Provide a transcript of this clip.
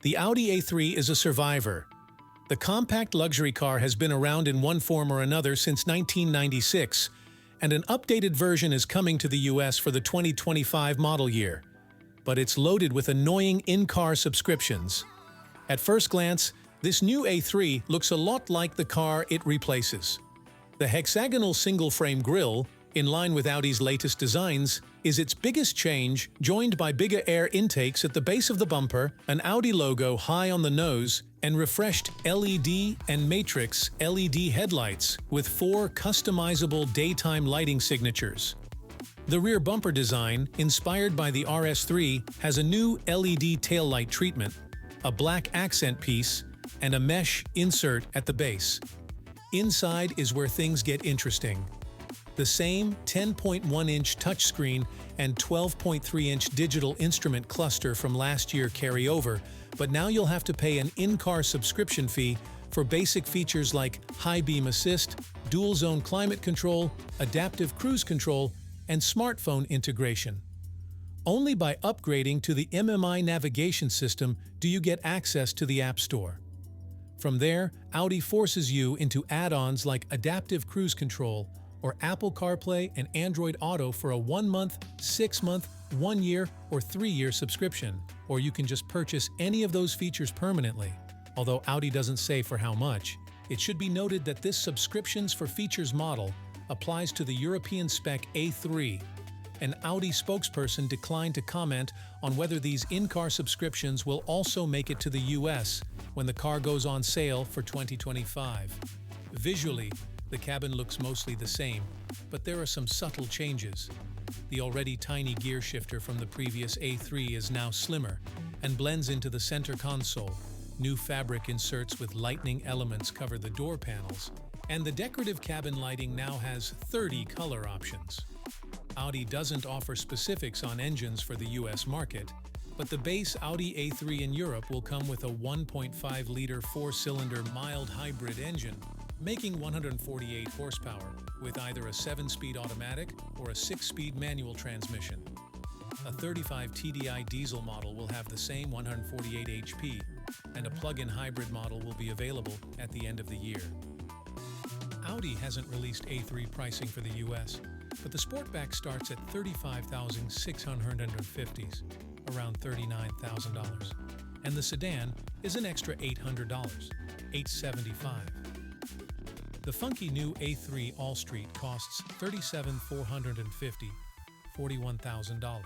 The Audi A3 is a survivor. The compact luxury car has been around in one form or another since 1996, and an updated version is coming to the US for the 2025 model year. But it's loaded with annoying in-car subscriptions. At first glance, this new A3 looks a lot like the car it replaces. The hexagonal single-frame grille, in line with Audi's latest designs, is its biggest change, joined by bigger air intakes at the base of the bumper, an Audi logo high on the nose, and refreshed LED and matrix LED headlights with 4 customizable daytime lighting signatures. The rear bumper design, inspired by the RS3, has a new LED taillight treatment, a black accent piece, and a mesh insert at the base. Inside is where things get interesting. The same 10.1-inch touchscreen and 12.3-inch digital instrument cluster from last year carry over, but now you'll have to pay an in-car subscription fee for basic features like high beam assist, dual-zone climate control, adaptive cruise control, and smartphone integration. Only by upgrading to the MMI navigation system do you get access to the App Store. From there, Audi forces you into add-ons like adaptive cruise control, or Apple CarPlay and Android Auto for a 1-month, 6-month, 1-year, or 3-year subscription, or you can just purchase any of those features permanently. Although Audi doesn't say for how much, it should be noted that this subscriptions for features model applies to the European spec A3. An Audi spokesperson declined to comment on whether these in-car subscriptions will also make it to the US when the car goes on sale for 2025. Visually, the cabin looks mostly the same, but there are some subtle changes. The already tiny gear shifter from the previous A3 is now slimmer and blends into the center console. New fabric inserts with lightning elements cover the door panels, and the decorative cabin lighting now has 30 color options. Audi doesn't offer specifics on engines for the US market, but the base Audi A3 in Europe will come with a 1.5-liter 4-cylinder mild hybrid engine, making 148 horsepower, with either a 7-speed automatic or a 6-speed manual transmission. A 35 TDI diesel model will have the same 148 HP, and a plug-in hybrid model will be available at the end of the year. Audi hasn't released A3 pricing for the US, but the Sportback starts at $35,650, around $39,000, and the sedan is an extra $800, $875. The funky new A3 All-Street costs $37,450, $41,000.